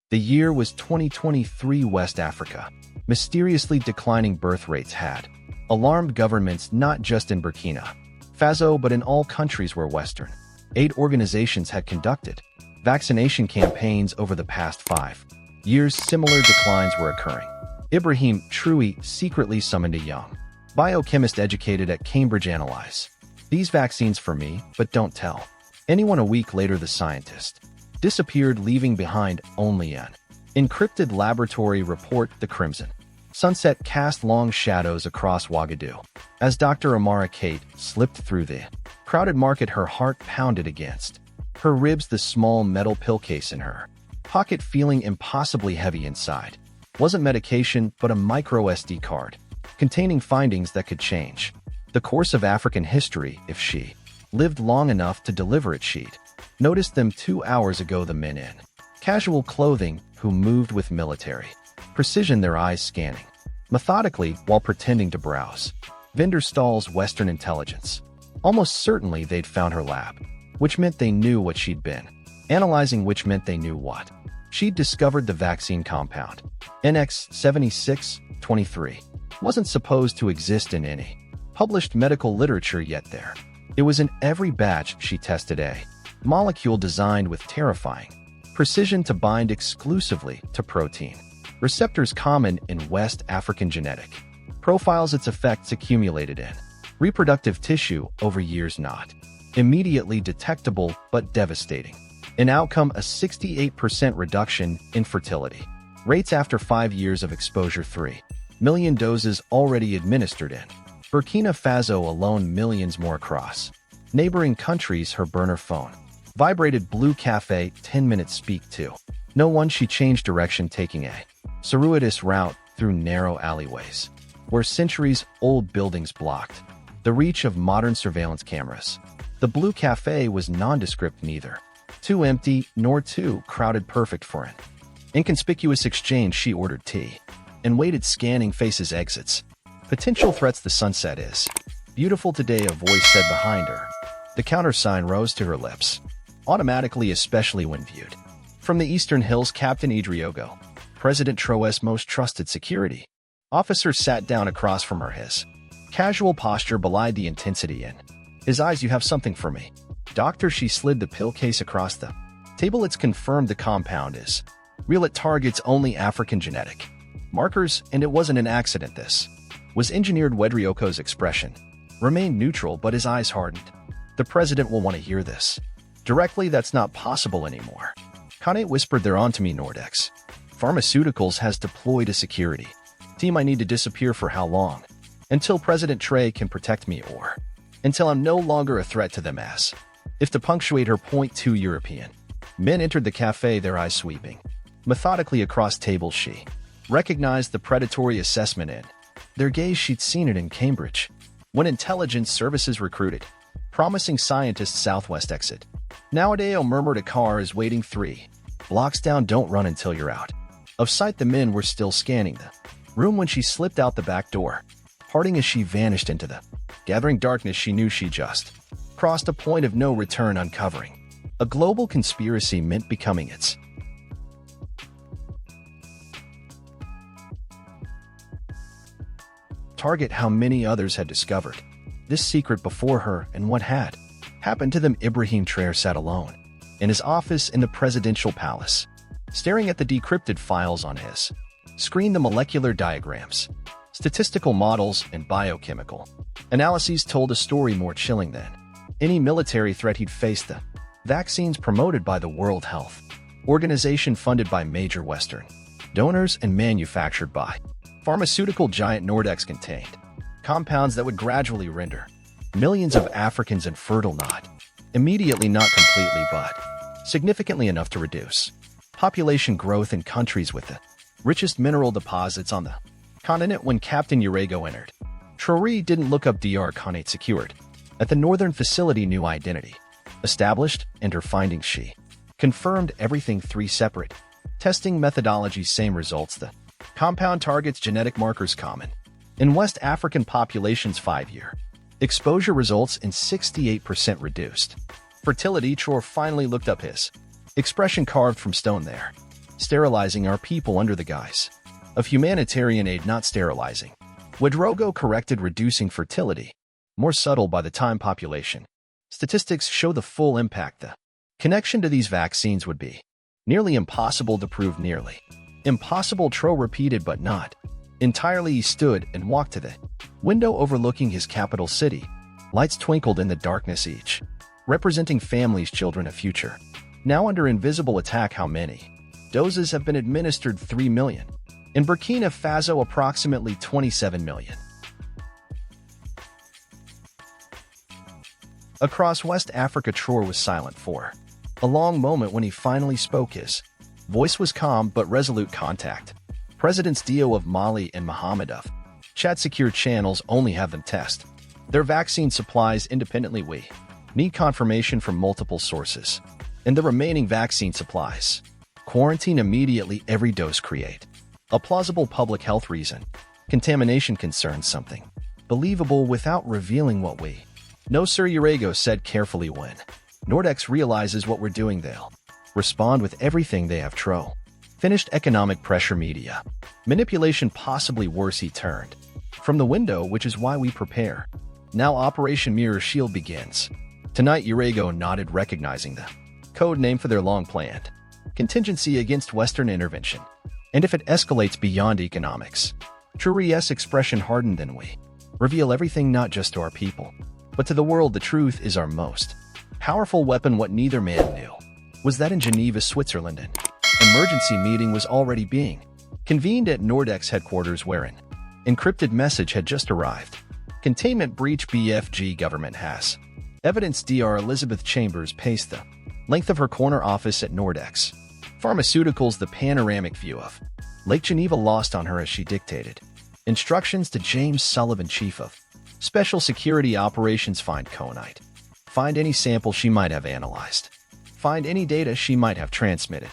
The year was 2023. West Africa. Mysteriously declining birth rates had alarmed governments not just in Burkina Faso but in all countries where Western aid organizations had conducted vaccination campaigns over the past 5 years. Similar declines were occurring. Ibrahim Traoré secretly summoned a young biochemist educated at Cambridge analyze these vaccines for me, but don't tell anyone. A week later, the scientist disappeared, leaving behind only an encrypted laboratory report. The crimson sunset cast long shadows across Ouagadougou. As Dr. Amara Kate slipped through the crowded market, her heart pounded against her ribs, the small metal pill case in her pocket feeling impossibly heavy inside. Wasn't medication, but a micro SD card containing findings that could change the course of African history if she lived long enough to deliver it. She'd noticed them 2 hours ago, the men in casual clothing who moved with military precision, their eyes scanning methodically while pretending to browse vendor stalls. Western intelligence almost certainly they'd found her lab, which meant they knew what she'd been analyzing, which meant they knew what she'd discovered. The vaccine compound NX7623 wasn't supposed to exist in any published medical literature, yet there it was in every batch she tested, a molecule designed with terrifying precision to bind exclusively to protein receptors common in West African genetic profiles. Its effects accumulated in reproductive tissue over years, not immediately detectable but devastating. An outcome: a 68% reduction in fertility rates after 5 years of exposure. 3 million doses already administered in Burkina Faso alone, millions more across neighboring countries. Her burner phone vibrated. Blue Cafe, 10 minutes. Speak to no one. She changed direction, taking a circuitous route through narrow alleyways where centuries-old buildings blocked the reach of modern surveillance cameras. The Blue Cafe was nondescript, neither too empty nor too crowded, perfect for an inconspicuous exchange. She ordered tea and waited, scanning faces, exits, potential threats. The sunset is beautiful today, a voice said behind her. The countersign rose to her lips automatically, especially when viewed from the eastern hills. Captain Idriogo, President Traoré's most trusted security officer, sat down across from her. His casual posture belied the intensity in his eyes. You have something for me, doctor? She slid the pill case across the table. It's confirmed. The compound is real. It targets only African genetic markers, and it wasn't an accident. This was engineered. Wedrioko's expression remained neutral, but his eyes hardened. The president will want to hear this directly. That's not possible anymore, Kane whispered. They're on to me. Nordex Pharmaceuticals has deployed a security team. I need to disappear for how long? Until President Traoré can protect me, or until I'm no longer a threat to them. As if to punctuate her point, 2 European men entered the cafe, their eyes sweeping methodically across tables. She recognized the predatory assessment in their gaze. She'd seen it in Cambridge when intelligence services recruited promising scientists. Southwest exit. Nowadays, murmured. A car is waiting 3 blocks down. Don't run until you're out of sight. The men were still scanning the room when she slipped out the back door, parting as she vanished into the gathering darkness. She knew she just crossed a point of no return. Uncovering a global conspiracy meant becoming its target. How many others had discovered this secret before her, and what had happened to them? Ibrahim Traoré sat alone in his office in the presidential palace, staring at the decrypted files on his screen. The molecular diagrams, statistical models, and biochemical analyses told a story more chilling than any military threat he'd faced. The vaccines promoted by the World Health Organization, funded by major Western donors, and manufactured by pharmaceutical giant Nordex, contained compounds that would gradually render millions of Africans infertile, not immediately, not completely, but significantly enough to reduce population growth in countries with the richest mineral deposits on the continent. When Captain Urego entered, Traoré didn't look up. Dr. Khanate secured at the northern facility, new identity established, and her findings. She confirmed everything. 3 separate testing methodologies, same results. The compound targets genetic markers common in West African populations. 5-year exposure results in 68% reduced fertility. Traoré finally looked up, his expression carved from stone. There sterilizing our people under the guise of humanitarian aid, not sterilizing. Ouedraogo corrected, reducing fertility, more subtle by the time population. Statistics show the full impact. The connection to these vaccines would be nearly impossible to prove. Nearly impossible, Traoré repeated, but not entirely. He stood and walked to the window overlooking his capital city. Lights twinkled in the darkness, each representing families, children, a future now under invisible attack. How many doses have been administered? 3 million. In Burkina Faso, approximately 27 million. Across West Africa, Traoré was silent for a long moment. When he finally spoke, his voice was calm but resolute. Contact Presidents Dio of Mali and Mohamed of Chad. Secure channels, only have them test their vaccine supplies independently. We need confirmation from multiple sources. And the remaining vaccine supplies, quarantine immediately every dose. Create a plausible public health reason. Contamination concerns, something believable without revealing what we know. Sir Ouedraogo said carefully. When Nordex realizes what we're doing, they'll respond with everything they have. Traoré finished. Economic pressure, media manipulation, possibly worse. He turned from the window, which is why we prepare. Now Operation Mirror Shield begins. Tonight, Ouedraogo nodded, recognizing the code name for their long-planned contingency against Western intervention. And if it escalates beyond economics, Traoré's expression hardened. Then we reveal everything, not just to our people, but to the world. The truth is our most powerful weapon. What neither man knew was that in Geneva, Switzerland, an emergency meeting was already being convened at Nordex headquarters, where an encrypted message had just arrived. Containment breach. BFG government has evidence. Dr. Elizabeth Chambers paced the length of her corner office at Nordex Pharmaceuticals, the panoramic view of Lake Geneva lost on her as she dictated instructions to James Sullivan, chief of Special Security Operations. Find Conite. Find any sample she might have analyzed. Find any data she might have transmitted.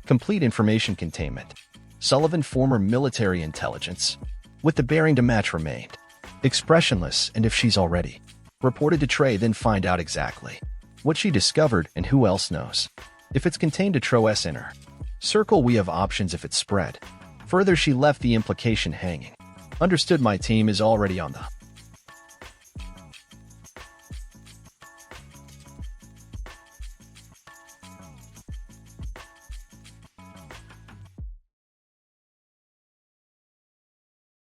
Complete information containment. Sullivan, former military intelligence, with the bearing to match, remained expressionless. And if she's already reported to Traoré, then find out exactly what she discovered and who else knows. If it's contained to Traoré's inner circle, we have options. If it's spread further, she left the implication hanging. Understood. My team is already on the